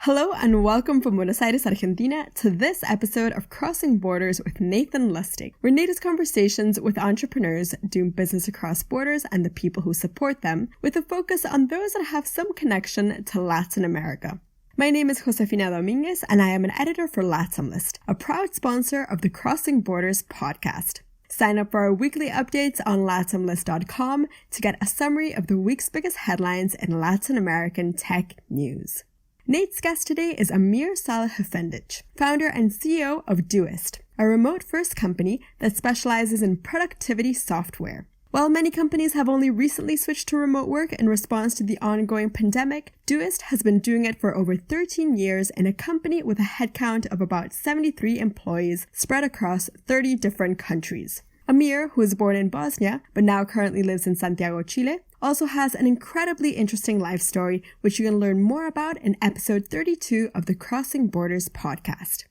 Hello and welcome from Buenos Aires, Argentina to this episode of Crossing Borders with Nathan Lustig, where Nate has conversations with entrepreneurs doing business across borders and the people who support them, with a focus on those that have some connection to Latin America. My name is Josefina Dominguez and I am an editor for LatamList, a proud sponsor of the Crossing Borders podcast. Sign up for our weekly updates on latamlist.com to get a summary of the week's biggest headlines in Latin American tech news. Nate's guest today is Amir Salihefendic, founder and CEO of Doist, a remote-first company that specializes in productivity software. While many companies have only recently switched to remote work in response to the ongoing pandemic, Doist has been doing it for over 13 years in a company with a headcount of about 73 employees spread across 30 different countries. Amir, who was born in Bosnia but now currently lives in Santiago, Chile, also has an incredibly interesting life story, which you can learn more about in episode 32 of the Crossing Borders podcast.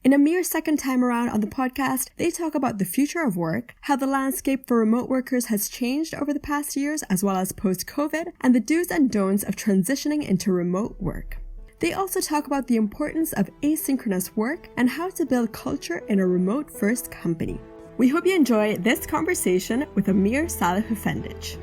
In Amir's second time around on the podcast, they talk about the future of work, how the landscape for remote workers has changed over the past years as well as post-COVID, and the do's and don'ts of transitioning into remote work. They also talk about the importance of asynchronous work and how to build culture in a remote-first company. We hope you enjoy this conversation with Amir Salihefendic.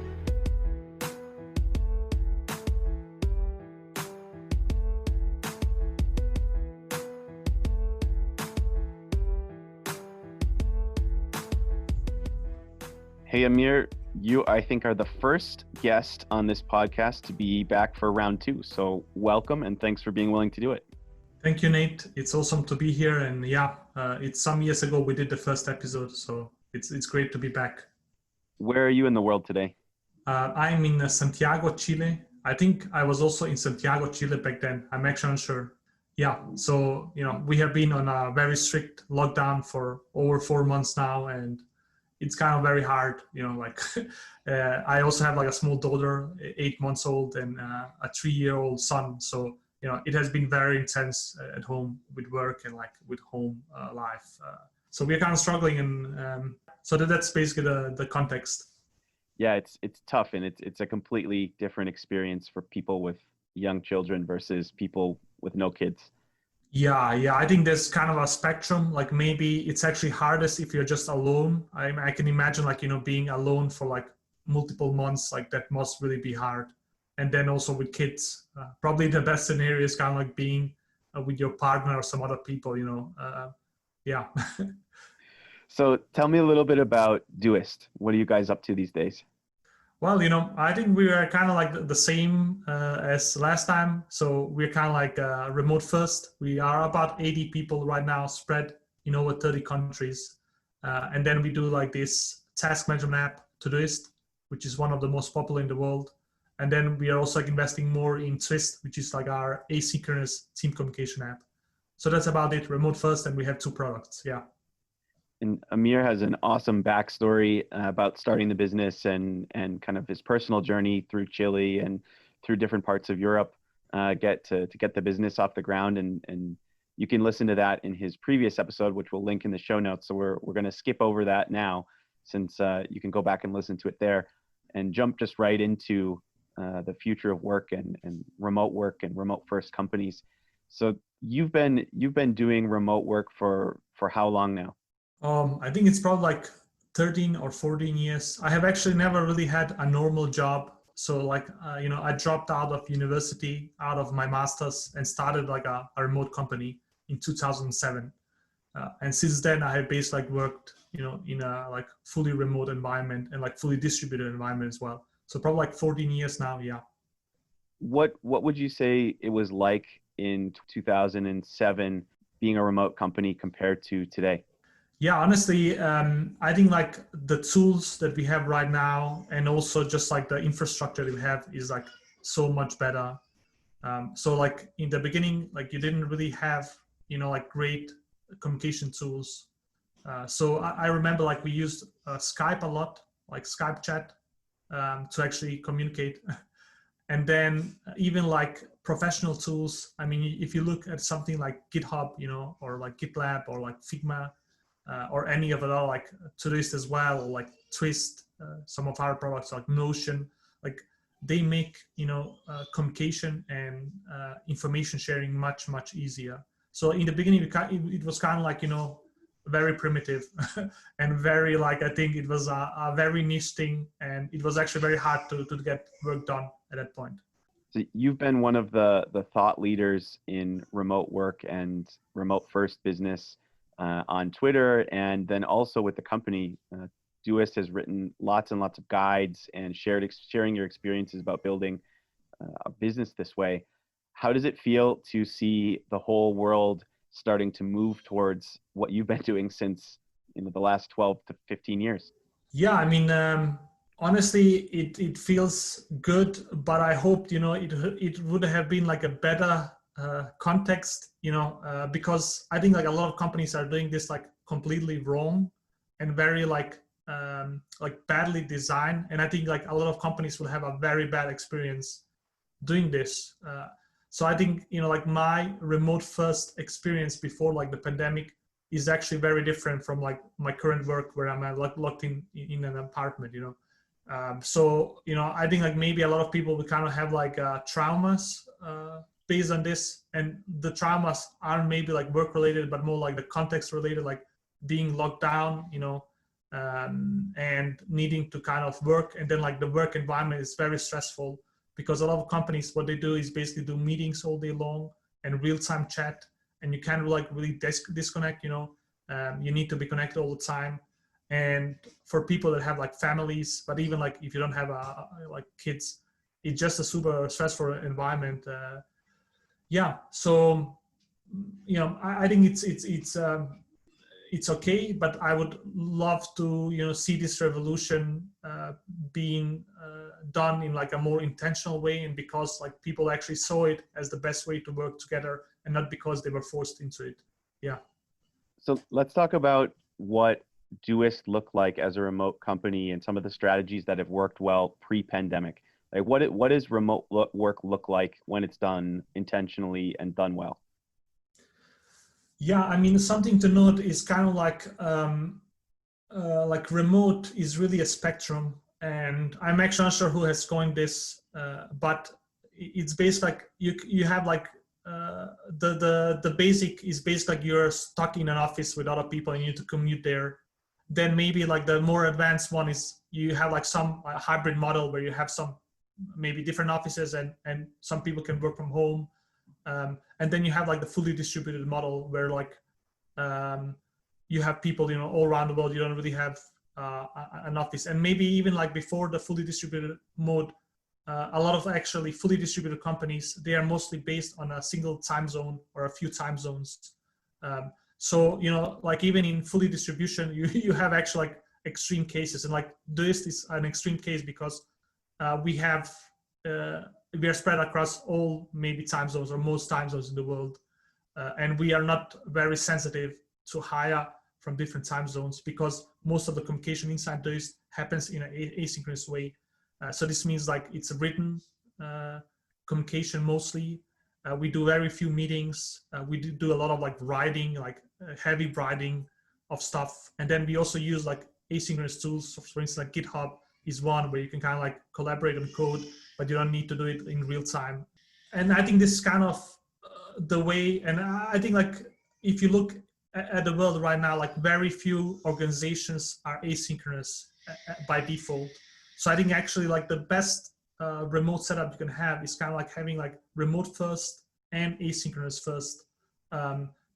Hey Amir, you I think are the first guest on this podcast to be back for round 2. So welcome and thanks for being willing to do it. Thank you, Nate. It's awesome to be here. And it's some years ago we did the first episode, so it's great to be back. Where are you in the world today? I'm in Santiago, Chile. I think I was also in Santiago, Chile back then. I'm actually unsure. Yeah, so we have been on a very strict lockdown for over 4 months now, and it's kind of very hard, I also have like a small daughter, 8 months old, and a 3-year-old son. So, it has been very intense at home with work and like with home life. So we're kind of struggling, and so that's basically the context. Yeah, it's tough, and it's a completely different experience for people with young children versus people with no kids. Yeah. I think there's kind of a spectrum. Like maybe it's actually hardest if you're just alone. I can imagine being alone for like multiple months, like that must really be hard. And then also with kids, probably the best scenario is kind of like being with your partner or some other people, yeah. So tell me a little bit about Doist. What are you guys up to these days? Well, I think we are kind of like the same as last time. So we're kind of like remote first. We are about 80 people right now spread in over 30 countries. And then we do like this task management app, Todoist, which is one of the most popular in the world. And then we are also like investing more in Twist, which is like our asynchronous team communication app. So that's about it, remote first, and we have 2 products, yeah. And Amir has an awesome backstory about starting the business and kind of his personal journey through Chile and through different parts of Europe, to get the business off the ground. And you can listen to that in his previous episode, which we'll link in the show notes. So we're going to skip over that now, since you can go back and listen to it there, and jump just right into the future of work and remote work and remote first companies. So you've been doing remote work for how long now? I think it's probably like 13 or 14 years. I have actually never really had a normal job. So I dropped out of university, out of my master's, and started like a remote company in 2007. And since then I have basically worked, in a like fully remote environment and like fully distributed environment as well. So probably like 14 years now. Yeah. What would you say it was like in 2007 being a remote company compared to today? Yeah, honestly, I think like the tools that we have right now, and also just like the infrastructure that we have, is like so much better. So like in the beginning, like you didn't really have, like great communication tools. So I remember like we used Skype a lot, like Skype chat, to actually communicate. And then even like professional tools. I mean, if you look at something like GitHub, or like GitLab or like Figma, or any of it all, like Todoist as well, or like Twist, some of our products like Notion, like they make communication and information sharing much easier. So in the beginning it was kind of like very primitive and very like, I think it was a very niche thing, and it was actually very hard to get work done at that point. So you've been one of the thought leaders in remote work and remote first business on Twitter, and then also with the company. Doist has written lots and lots of guides and sharing your experiences about building a business this way. How does it feel to see the whole world starting to move towards what you've been doing since the last 12 to 15 years? Yeah, I mean, honestly, it feels good, but I hoped it would have been like a better context, because I think like a lot of companies are doing this like completely wrong and very like badly designed, and I think like a lot of companies will have a very bad experience doing this. So I think like my remote first experience before like the pandemic is actually very different from like my current work, where I'm like locked in an apartment. So I think like maybe a lot of people will kind of have like traumas based on this, and the traumas aren't maybe like work related, but more like the context related, like being locked down, and needing to kind of work, and then like the work environment is very stressful, because a lot of companies, what they do is basically do meetings all day long and real-time chat, and you can't like really disconnect. You need to be connected all the time. And for people that have like families, but even like if you don't have like kids, it's just a super stressful environment. So I think it's okay, but I would love to see this revolution being done in like a more intentional way, and because like people actually saw it as the best way to work together, and not because they were forced into it. Yeah. So let's talk about what Doist looked like as a remote company and some of the strategies that have worked well pre-pandemic. Like what does remote work look like when it's done intentionally and done well? Yeah, I mean, something to note is kind of like remote is really a spectrum, and I'm actually not sure who has coined this, but it's based like you have like the basic is based like you're stuck in an office with other people and you need to commute there. Then maybe like the more advanced one is you have like some hybrid model where you have some maybe different offices and some people can work from home. And then you have like the fully distributed model where like you have people all around the world. You don't really have an office. And maybe even like before the fully distributed mode, a lot of actually fully distributed companies, they are mostly based on a single time zone or a few time zones. So like even in fully distribution, you have actually like extreme cases, and like this is an extreme case because we are spread across all maybe time zones or most time zones in the world, and we are not very sensitive to hire from different time zones because most of the communication inside Doist happens in an asynchronous way. So this means like it's a written communication mostly. We do very few meetings. We do a lot of like writing, like heavy writing of stuff, and then we also use like asynchronous tools. For instance, like GitHub is one where you can kind of like collaborate on code, but you don't need to do it in real time. And I think this is kind of the way, and I think like if you look at the world right now, like very few organizations are asynchronous by default. So I think actually like the best remote setup you can have is kind of like having like remote first and asynchronous first.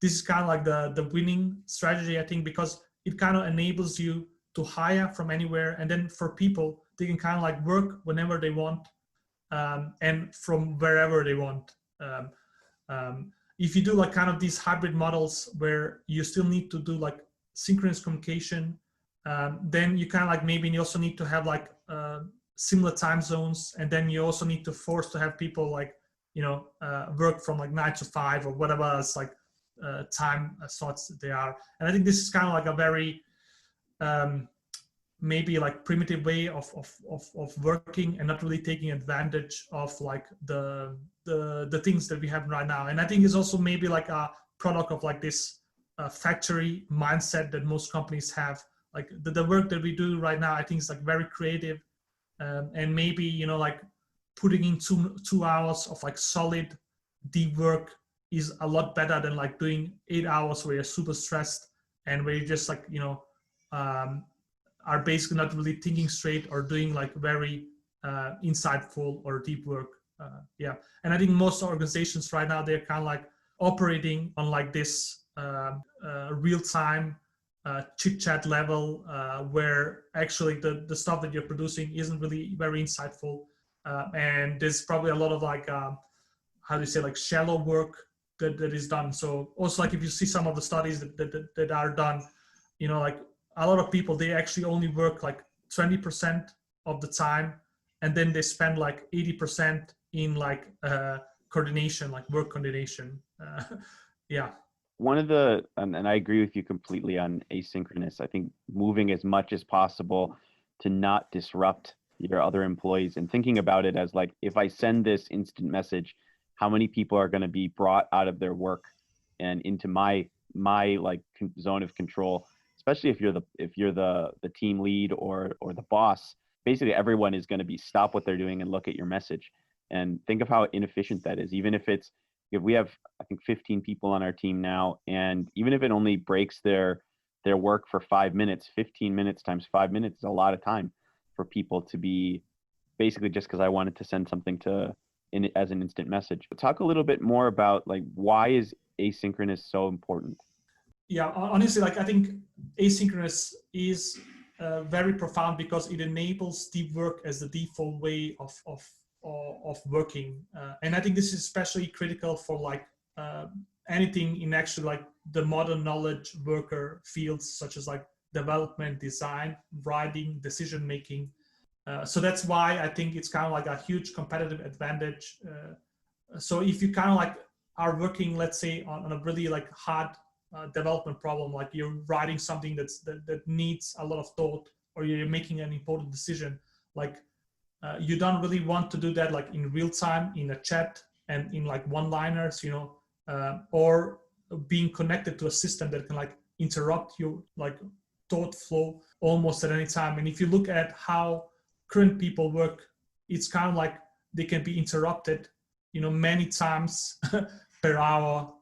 This is kind of like the winning strategy, I think, because it kind of enables you to hire from anywhere, and then for people, they can kind of like work whenever they want and from wherever they want. If you do like kind of these hybrid models where you still need to do like synchronous communication, then you kind of like maybe you also need to have like similar time zones, and then you also need to force to have people like work from like 9 to 5 or whatever else like time slots they are. And I think this is kind of like a very maybe like primitive way of working and not really taking advantage of like the things that we have right now. And I think it's also maybe like a product of like this factory mindset that most companies have. Like the work that we do right now, I think is like very creative, and maybe like putting in two hours of like solid deep work is a lot better than like doing 8 hours where you're super stressed and where you just like, are basically not really thinking straight or doing like very insightful or deep work. And I think most organizations right now, they're kind of like operating on like this real-time chit chat level where actually the stuff that you're producing isn't really very insightful. And there's probably a lot of like, how do you say, like shallow work that is done. So also like if you see some of the studies that are done, like a lot of people, they actually only work like 20% of the time. And then they spend like 80% in like coordination, like work coordination. One of the, and I agree with you completely on asynchronous. I think moving as much as possible to not disrupt your other employees and thinking about it as like, if I send this instant message, how many people are going to be brought out of their work and into my like zone of control, especially if you're the team lead or the boss. Basically everyone is going to be stop what they're doing and look at your message, and think of how inefficient that is. Even if we have, I think 15 people on our team now, and even if it only breaks their work for 5 minutes, 15 minutes times 5 minutes is a lot of time for people to be basically just because I wanted to send something as an instant message. But talk a little bit more about like, why is asynchronous so important? Yeah, honestly, like I think asynchronous is very profound because it enables deep work as the default way of working. And I think this is especially critical for like anything in actually like the modern knowledge worker fields, such as like development, design, writing, decision making. So that's why I think it's kind of like a huge competitive advantage. So if you kind of like are working, let's say on a really like hard development problem, like you're writing something that needs a lot of thought, or you're making an important decision, like you don't really want to do that like in real time in a chat and in like one-liners, or being connected to a system that can like interrupt your like thought flow almost at any time. And if you look at how current people work, it's kind of like they can be interrupted, many times per hour.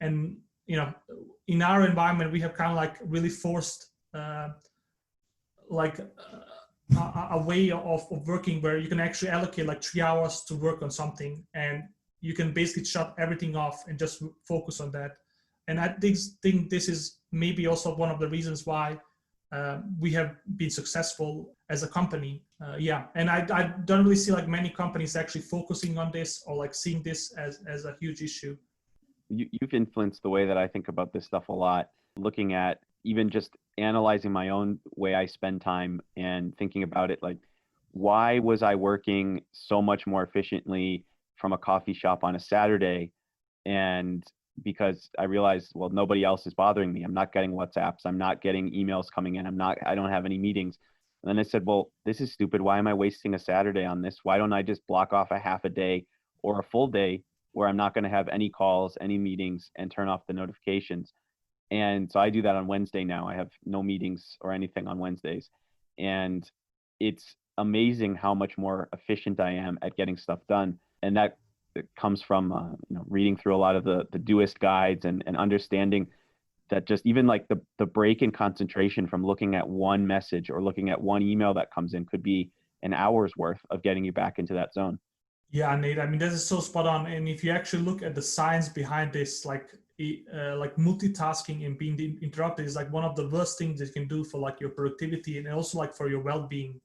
And in our environment, we have kind of like really forced like a way of working where you can actually allocate like 3 hours to work on something, and you can basically shut everything off and just focus on that. And I think this is maybe also one of the reasons why we have been successful as a company. And I don't really see like many companies actually focusing on this or like seeing this as a huge issue. You've influenced the way that I think about this stuff a lot, looking at even just analyzing my own way I spend time and thinking about it, like, why was I working so much more efficiently from a coffee shop on a Saturday? And because I realized, well, nobody else is bothering me. I'm not getting WhatsApps. I'm not getting emails coming in. I don't have any meetings. And then I said, well, this is stupid. Why am I wasting a Saturday on this? Why don't I just block off a half a day or a full day where I'm not going to have any calls, any meetings, and turn off the notifications? And so I do that on Wednesday now. I have no meetings or anything on Wednesdays. And it's amazing how much more efficient I am at getting stuff done. And that comes from reading through a lot of the Doist guides and understanding that just even like the break in concentration from looking at one message or looking at one email that comes in could be an hour's worth of getting you back into that zone. Yeah, Nate, I mean, this is so spot on. And if you actually look at the science behind this, like multitasking and being interrupted is like one of the worst things that you can do for like your productivity and also like for your well-being.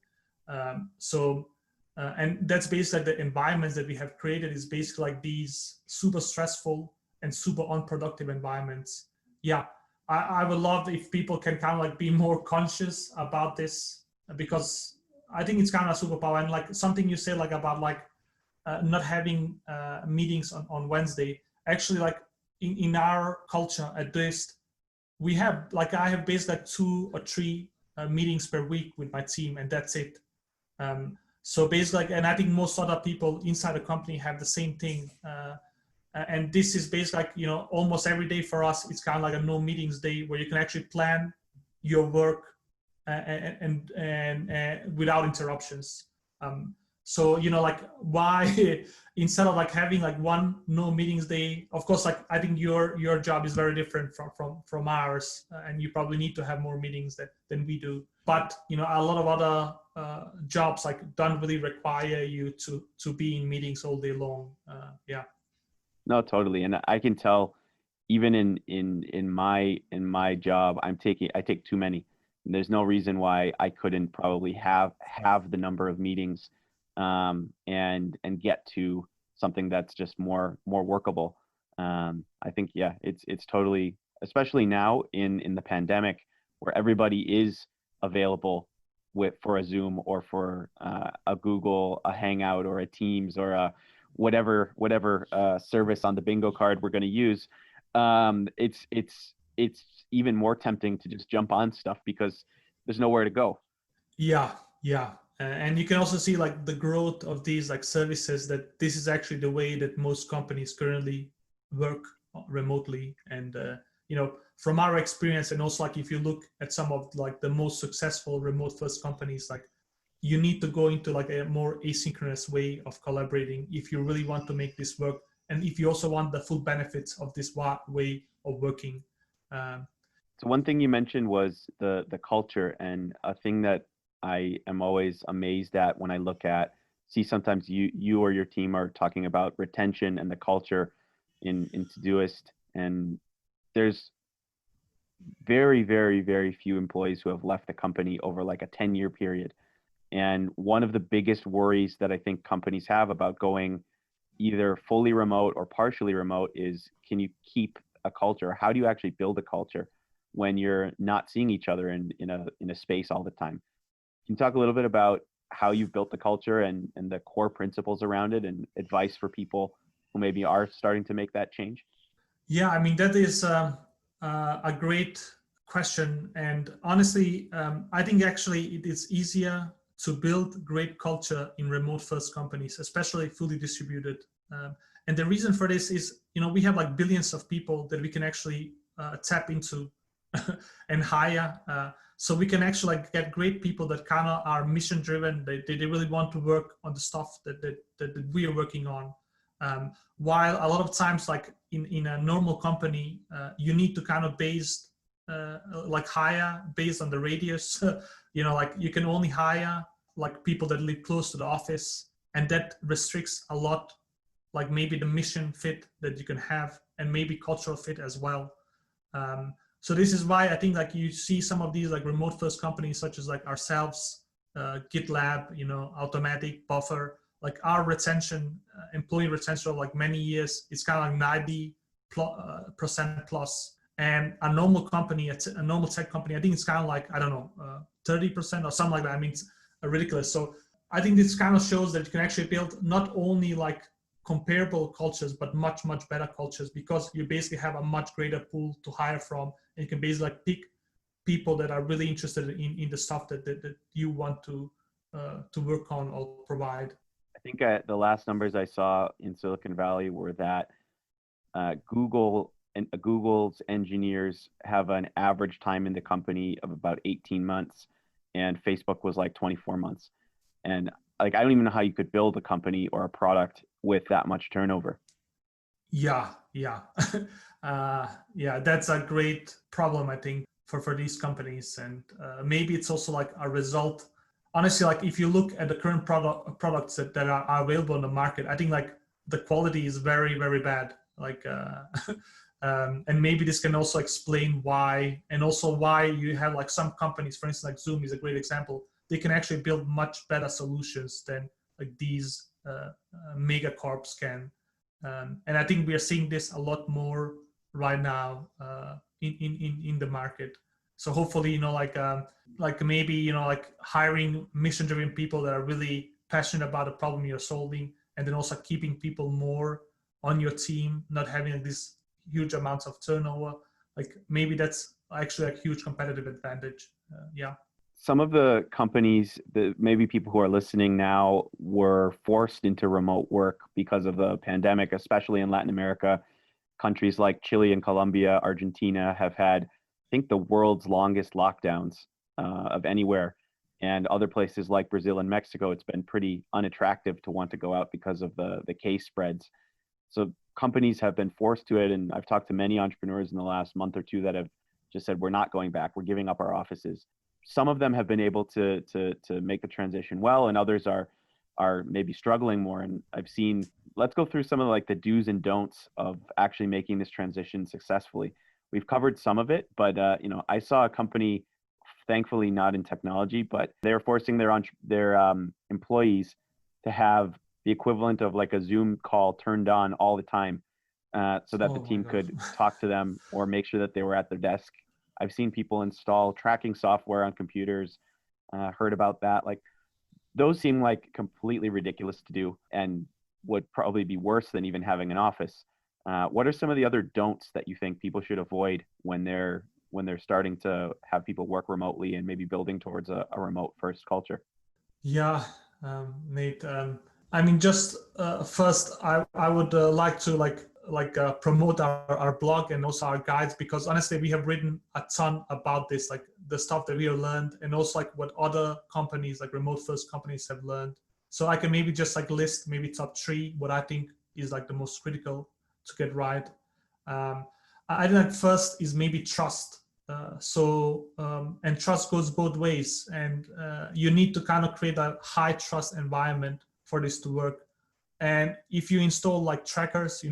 And that's basically the environments that we have created is basically like these super stressful and super unproductive environments. Yeah, I would love if people can kind of like be more conscious about this, because I think it's kind of a superpower. And like something you say like about like not having meetings on Wednesday, actually like in our culture at Doist, we have like, I have basically like 2 or 3 meetings per week with my team, and that's it. So basically, like, and I think most other people inside the company have the same thing. And this is basically like, almost every day for us, it's kind of like a no meetings day where you can actually plan your work and without interruptions. So, like why instead of like having like one no meetings day, of course, like I think your job is very different from ours, and you probably need to have more meetings than we do. But, a lot of other jobs like don't really require you to be in meetings all day long. Yeah. No, totally. And I can tell even in my job, I take too many. And there's no reason why I couldn't probably have the number of meetings and get to something that's just more workable. I think, yeah, it's totally, especially now in the pandemic where everybody is available for a Zoom or for a Google, a Hangout or a Teams or a whatever service on the bingo card we're going to use. It's even more tempting to just jump on stuff because there's nowhere to go. Yeah, yeah. And you can also see like the growth of these like services, that this is actually the way that most companies currently work remotely. And from our experience, and also like if you look at some of like the most successful remote first companies, like you need to go into like a more asynchronous way of collaborating if you really want to make this work, and if you also want the full benefits of this way of working. So one thing you mentioned was the culture, and a thing that I am always amazed at when I see sometimes you or your team are talking about retention and the culture in Todoist, and there's very, very, very few employees who have left the company over like a 10-year period. And one of the biggest worries that I think companies have about going either fully remote or partially remote is, can you keep a culture? How do you actually build a culture when you're not seeing each other in a space all the time? Can you talk a little bit about how you've built the culture and the core principles around it, and advice for people who maybe are starting to make that change? Yeah, I mean, that is a great question. And honestly, I think actually it is easier to build great culture in remote first companies, especially fully distributed. And the reason for this is, we have like billions of people that we can actually tap into and hire. So we can actually like get great people that kind of are mission driven. They really want to work on the stuff that we are working on. While a lot of times, like in a normal company, you need to kind of hire based on the radius. Like you can only hire like people that live close to the office, and that restricts a lot, like maybe the mission fit that you can have, and maybe cultural fit as well. So this is why I think like you see some of these like remote first companies such as like ourselves, GitLab, Automatic, Buffer, like our retention, employee retention of like many years, it's kind of like 90% plus. And a normal company, a normal tech company, I think it's kind of like, I don't know, 30% or something like that. I mean, it's ridiculous. So I think this kind of shows that you can actually build not only like comparable cultures, but much, much better cultures, because you basically have a much greater pool to hire from. And you can basically like pick people that are really interested in the stuff that you want to work on or provide. I think the last numbers I saw in Silicon Valley were that Google's engineers have an average time in the company of about 18 months, and Facebook was like 24 months. And like, I don't even know how you could build a company or a product with that much turnover. Yeah. That's a great problem, I think, for these companies. And maybe it's also like a result. Honestly, like if you look at the current products that are available on the market, I think like the quality is very, very bad. Like, and maybe this can also explain why, and also why you have like some companies, for instance, like Zoom is a great example. They can actually build much better solutions than like these mega corps can. And I think we are seeing this a lot more right now in the market. So hopefully, like maybe, like hiring mission-driven people that are really passionate about the problem you're solving, and then also keeping people more on your team, not having like these huge amounts of turnover. Like maybe that's actually a huge competitive advantage. Yeah. Some of the companies that maybe people who are listening now were forced into remote work because of the pandemic, especially in Latin America. Countries like Chile and Colombia, Argentina have had, I think, the world's longest lockdowns of anywhere. And other places like Brazil and Mexico, it's been pretty unattractive to want to go out because of the case spreads. So companies have been forced to it. And I've talked to many entrepreneurs in the last month or two that have just said, we're not going back. We're giving up our offices. Some of them have been able to make the transition well, and others are maybe struggling more. And I've seen, let's go through some of like the do's and don'ts of actually making this transition successfully. We've covered some of it, but I saw a company, thankfully not in technology, but they were forcing their employees to have the equivalent of like a Zoom call turned on all the time, so that the team could talk to them or make sure that they were at their desk. I've seen people install tracking software on computers, heard about that. Like, those seem like completely ridiculous to do and would probably be worse than even having an office. What are some of the other don'ts that you think people should avoid when they're starting to have people work remotely and maybe building towards a remote first culture? Yeah, Nate. I mean, just first, I would like to promote our blog and also our guides, because honestly, we have written a ton about this, like the stuff that we have learned, and also like what other companies, like remote first companies, have learned. So I can maybe just like list maybe top 3 what I think is like the most critical to get right. I think like first is maybe trust. And trust goes both ways, and you need to kind of create a high trust environment for this to work. And if you install like trackers,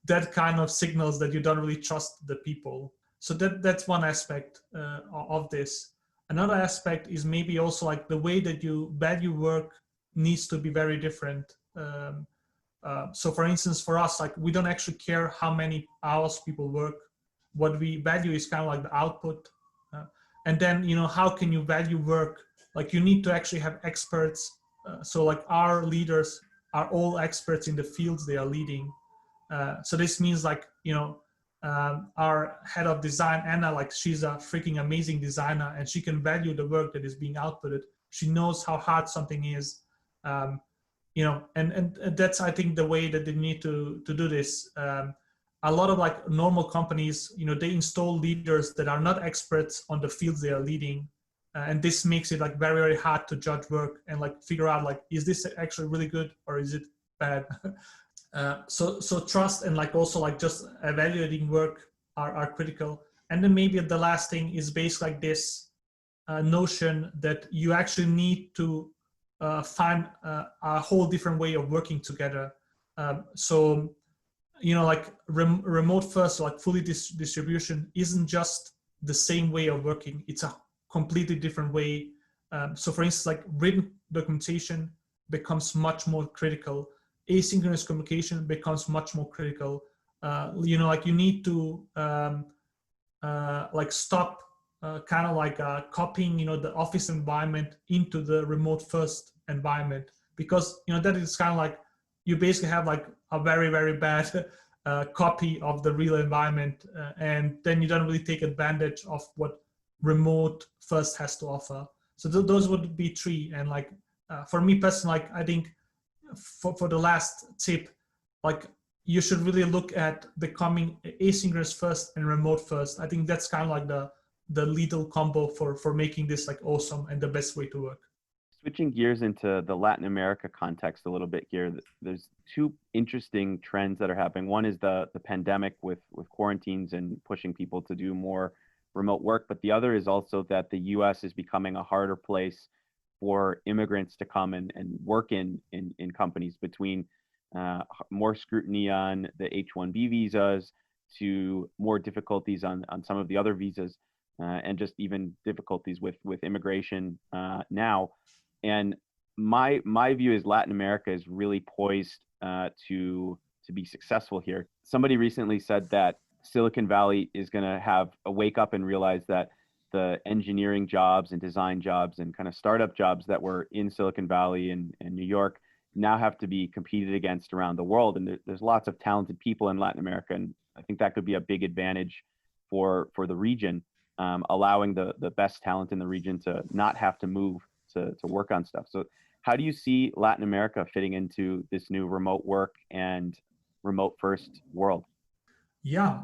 that kind of signals that you don't really trust the people. So that's one aspect of this. Another aspect is maybe also like the way that you value work needs to be very different. So for instance, for us, like we don't actually care how many hours people work. What we value is kind of like the output. And then, how can you value work? Like you need to actually have experts. So like our leaders are all experts in the fields they are leading. So this means like, our head of design, Anna, like she's a freaking amazing designer, and she can value the work that is being outputted. She knows how hard something is. And that's, I think, the way that they need to do this. A lot of like normal companies, they install leaders that are not experts on the fields they are leading. And this makes it like very, very hard to judge work and like figure out like, is this actually really good or is it bad? So trust and like also like just evaluating work are critical. And then maybe the last thing is based like this notion that you actually need to find a whole different way of working together. Like remote first, like fully distribution isn't just the same way of working. It's a completely different way. So for instance, like written documentation becomes much more critical. Asynchronous communication becomes much more critical. Like you need to like stop kind of like copying, the office environment into the remote first environment, because, that is kind of like, you basically have like a very, very bad copy of the real environment. And then you don't really take advantage of what remote first has to offer. So those would be 3. And like, for me personally, like I think for the last tip, like you should really look at becoming asynchronous first and remote first. I think that's kind of like the lethal combo for making this like awesome and the best way to work. Switching gears into the Latin America context a little bit here, there's 2 interesting trends that are happening. One is the pandemic with quarantines and pushing people to do more remote work, but the other is also that the US is becoming a harder place for immigrants to come and work in companies, between more scrutiny on the H-1B visas to more difficulties on some of the other visas, and just even difficulties with immigration now. And my view is Latin America is really poised to be successful here. Somebody recently said that Silicon Valley is going to have a wake up and realize that the engineering jobs and design jobs and kind of startup jobs that were in Silicon Valley and New York now have to be competed against around the world. And there's lots of talented people in Latin America, and I think that could be a big advantage for the region, allowing the best talent in the region to not have to move to work on stuff. So how do you see Latin America fitting into this new remote work and remote first world? Yeah,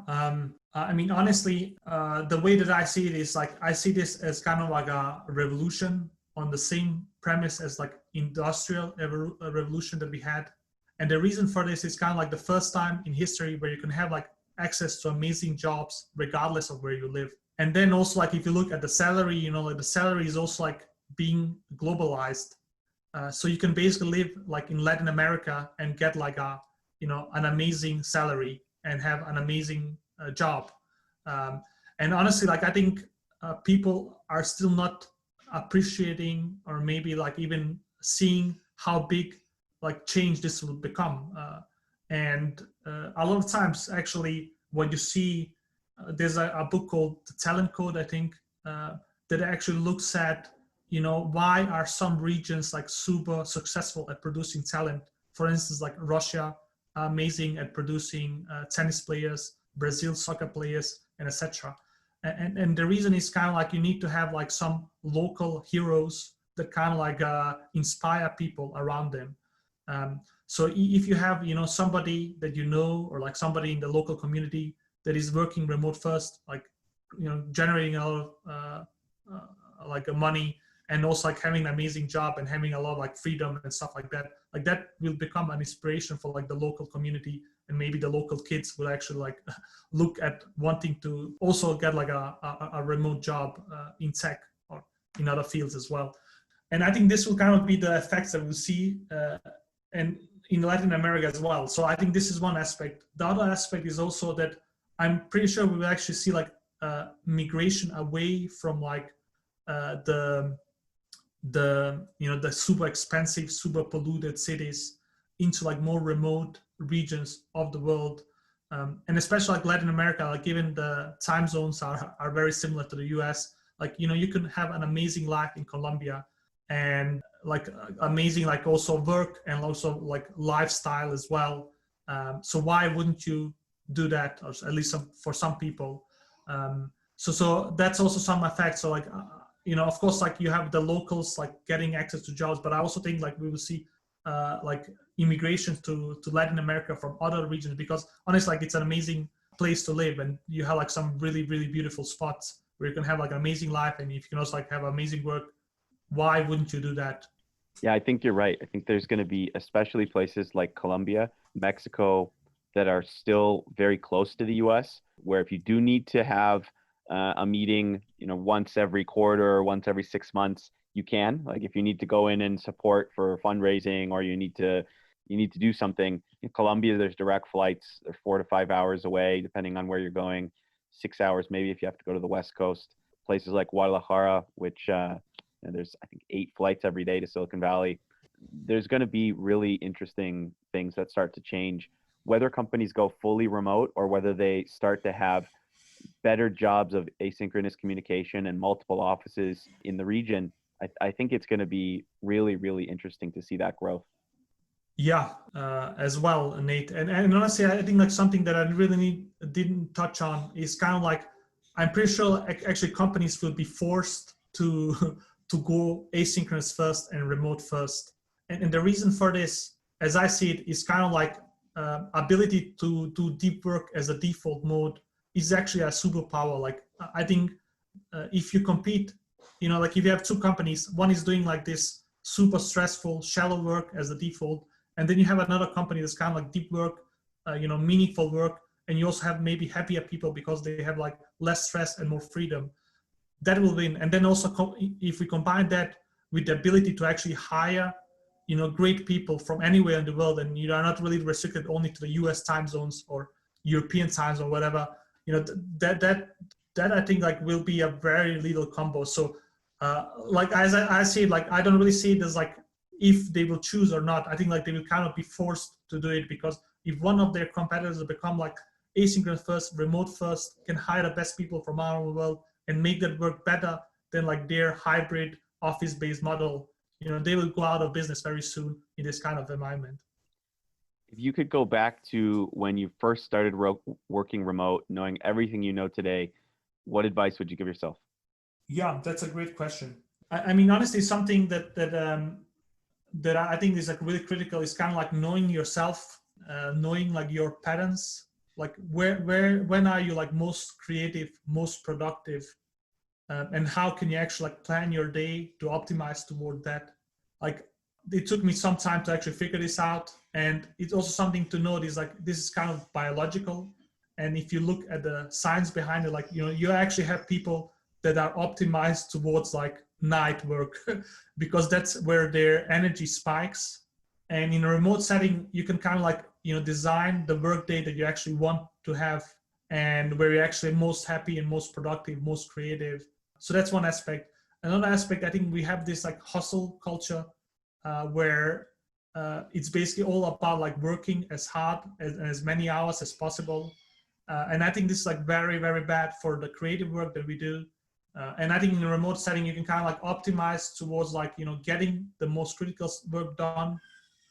I mean, honestly, the way that I see it is like, I see this as kind of like a revolution. on the same premise as like industrial revolution that we had. And the reason for this is kind of like the first time in history where you can have like access to amazing jobs regardless of where you live. And then also like if you look at the salary, you know, like the salary is also like being globalized. So you can basically live like in Latin America and get like a, you know, an amazing salary and have an amazing job. And honestly, like I think people are still not appreciating or maybe like even seeing how big like change this will become. And a lot of times actually what you see, there's a book called The Talent Code, I think, that actually looks at, you know, why are some regions like super successful at producing talent? For instance, like Russia, amazing at producing tennis players, Brazil soccer players, and etc. And the reason is kind of like you need to have like some local heroes that kind of like inspire people around them. So if you have, you know, somebody that you know, or like somebody in the local community that is working remote first, like, you know, generating a lot of like money, and also like having an amazing job and having a lot of like freedom and stuff like that will become an inspiration for like the local community, and maybe the local kids will actually like look at wanting to also get like a remote job in tech or in other fields as well. And I think this will kind of be the effects that we'll see and in Latin America as well. So I think this is one aspect. The other aspect is also that I'm pretty sure we will actually see like migration away from like the you know, the super expensive, super polluted cities into like more remote regions of the world, and especially like Latin America, like given the time zones are very similar to the US, like, you know, you can have an amazing life in Colombia and like amazing like also work and also like lifestyle as well. So why wouldn't you do that, or at least for some people? So that's also some effect. So like you know, of course, like you have the locals like getting access to jobs, but I also think like we will see like immigration to Latin America from other regions, because honestly, like it's an amazing place to live, and you have like some really, really beautiful spots where you can have like an amazing life, and if you can also like have amazing work, why wouldn't you do that? Yeah, I think you're right. I think there's going to be especially places like Colombia, Mexico, that are still very close to the US, where if you do need to have a meeting, you know, once every quarter or once every 6 months, you can. Like if you need to go in and support for fundraising, or you need to do something. In Colombia, there's direct flights. They're 4 to 5 hours away, depending on where you're going. 6 hours maybe if you have to go to the West Coast. Places like Guadalajara, which there's I think 8 flights every day to Silicon Valley. There's going to be really interesting things that start to change, whether companies go fully remote or whether they start to have better jobs of asynchronous communication and multiple offices in the region. I think it's going to be really, really interesting to see that growth. Yeah, as well, Nate. And honestly, I think like something that I really didn't touch on is kind of like, I'm pretty sure actually companies will be forced to to go asynchronous first and remote first. And the reason for this, as I see it, is kind of like ability to do deep work as a default mode is actually a superpower. Like I think if you compete, you know, like if you have two companies, one is doing like this super stressful, shallow work as the default, and then you have another company that's kind of like deep work, you know, meaningful work, and you also have maybe happier people because they have like less stress and more freedom. That will win. And then also if we combine that with the ability to actually hire, you know, great people from anywhere in the world, and you are not really restricted only to the US time zones or European times or whatever, you know, that I think like will be a very little combo. So like as I see it, like I don't really see it as like if they will choose or not. I think like they will kind of be forced to do it, because if one of their competitors become like asynchronous first, remote first, can hire the best people from around the world and make that work better than like their hybrid office-based model, you know, they will go out of business very soon in this kind of environment. If you could go back to when you first started working remote, knowing everything you know today, what advice would you give yourself? Yeah, that's a great question. I mean, honestly, something that I think is like really critical is kind of like knowing yourself, knowing like your patterns, like when are you like most creative, most productive, and how can you actually like plan your day to optimize toward that. Like it took me some time to actually figure this out, and it's also something to note is like this is kind of biological. And if you look at the science behind it, like you actually have people that are optimized towards like night work because that's where their energy spikes. And in a remote setting, you can kind of like design the work day that you actually want to have, and where you're actually most happy and most productive, most creative. So that's one aspect. Another aspect, I think we have this like hustle culture where it's basically all about like working as hard as many hours as possible. And I think this is like very, very bad for the creative work that we do. And I think in a remote setting, you can kind of like optimize towards like, getting the most critical work done,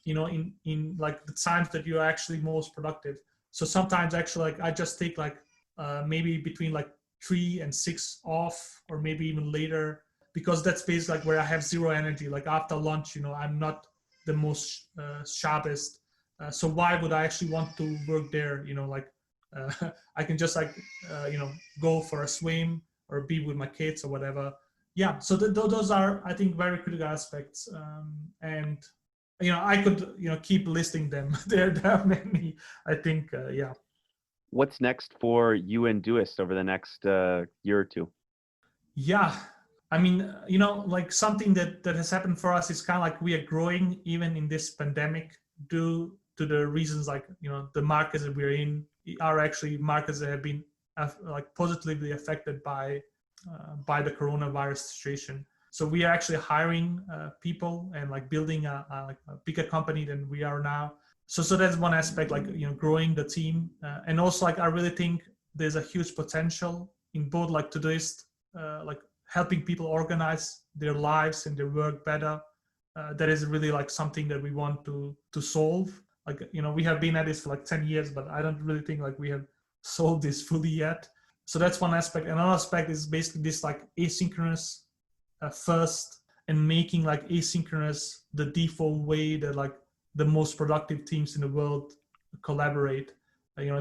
in like the times that you're actually most productive. So sometimes actually like I just take like maybe between like 3 and 6 off, or maybe even later, because that's basically like where I have zero energy. Like after lunch, I'm not the most sharpest. So why would I actually want to work there? I can just like go for a swim or be with my kids or whatever. Yeah, so those are, I think, very critical aspects. And I could keep listing them. there are many, I think. Yeah. What's next for you and Doist over the next year or two? Yeah, I mean, like something that has happened for us is kind of like we are growing even in this pandemic, due to the reasons like the markets that we're in are actually markets that have been like positively affected by the coronavirus situation. So we are actually hiring people and like building a bigger company than we are now. So that's one aspect, like growing the team, and also like I really think there's a huge potential in both like Todoist, like helping people organize their lives and their work better. That is really like something that we want to solve. Like we have been at this for like 10 years, but I don't really think like we have solved this fully yet. So that's one aspect. Another aspect is basically this like asynchronous first, and making like asynchronous the default way that like the most productive teams in the world collaborate.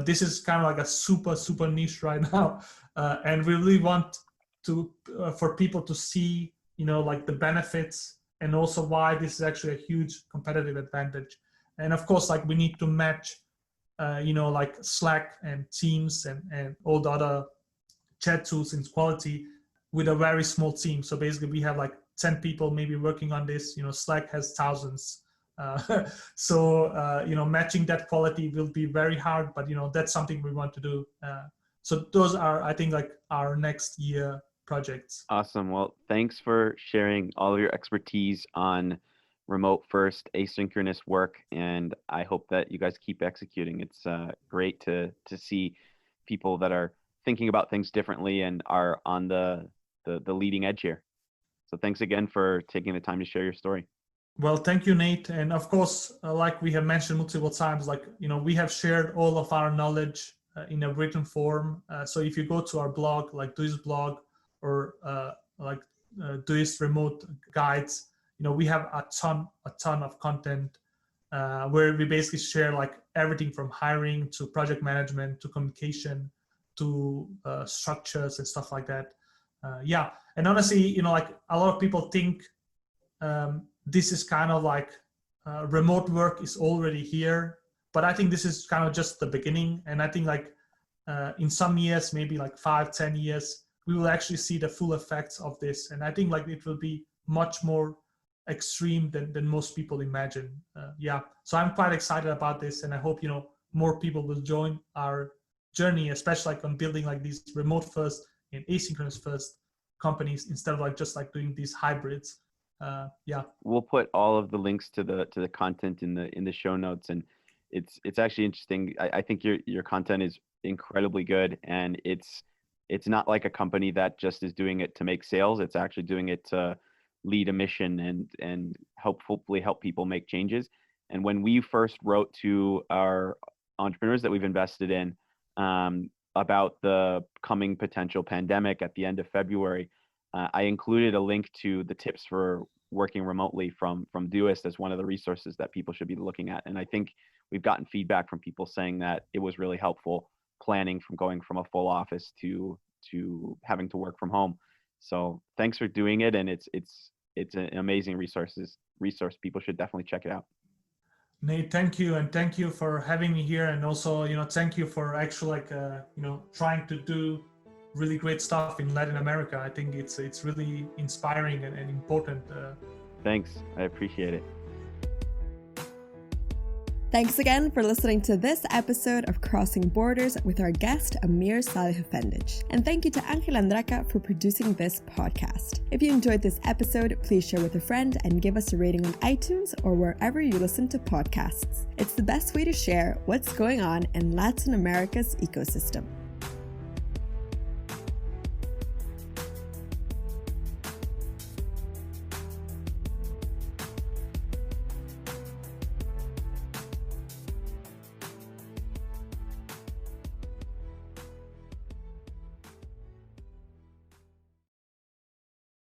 This is kind of like a super niche right now, and we really want to for people to see like the benefits, and also why this is actually a huge competitive advantage. And of course, like we need to match like Slack and Teams and all the other chat tools in quality with a very small team. So basically we have like 10 people maybe working on this. Slack has thousands. So matching that quality will be very hard, but that's something we want to do. So those are, I think, like our next year projects. Awesome. Well, thanks for sharing all of your expertise on remote first asynchronous work, and I hope that you guys keep executing. It's great to see people that are thinking about things differently and are on the leading edge here. So thanks again for taking the time to share your story. Well, thank you, Nate. And of course, like we have mentioned multiple times, like, we have shared all of our knowledge in a written form. So if you go to our blog, like Doist blog, or Doist remote guides, we have a ton of content where we basically share like everything from hiring to project management to communication to structures and stuff like that. Yeah. And honestly, like a lot of people think this is kind of like remote work is already here, but I think this is kind of just the beginning. And I think like in some years, maybe like 5-10 years, we will actually see the full effects of this. And I think like it will be much more extreme than most people imagine. Yeah. So I'm quite excited about this, and I hope, more people will join our journey, especially like on building like these remote first and asynchronous first companies, instead of like just like doing these hybrids. Yeah, we'll put all of the links to the content in the show notes, and it's actually interesting. I think your content is incredibly good, and it's not like a company that just is doing it to make sales. It's actually doing it to lead a mission and hopefully help people make changes. And when we first wrote to our entrepreneurs that we've invested in about the coming potential pandemic at the end of February, I included a link to the tips for working remotely from Doist as one of the resources that people should be looking at. And I think we've gotten feedback from people saying that it was really helpful planning from going from a full office to having to work from home. So thanks for doing it, and it's an amazing resource. People should definitely check it out. Nate, thank you, and thank you for having me here, and also thank you for actually trying to do really great stuff in Latin America. I think it's really inspiring and important. Thanks, I appreciate it. Thanks again for listening to this episode of Crossing Borders with our guest Amir Salihefendic. And thank you to Angel Andraka for producing this podcast. If you enjoyed this episode, please share with a friend and give us a rating on iTunes or wherever you listen to podcasts. It's the best way to share what's going on in Latin America's ecosystem.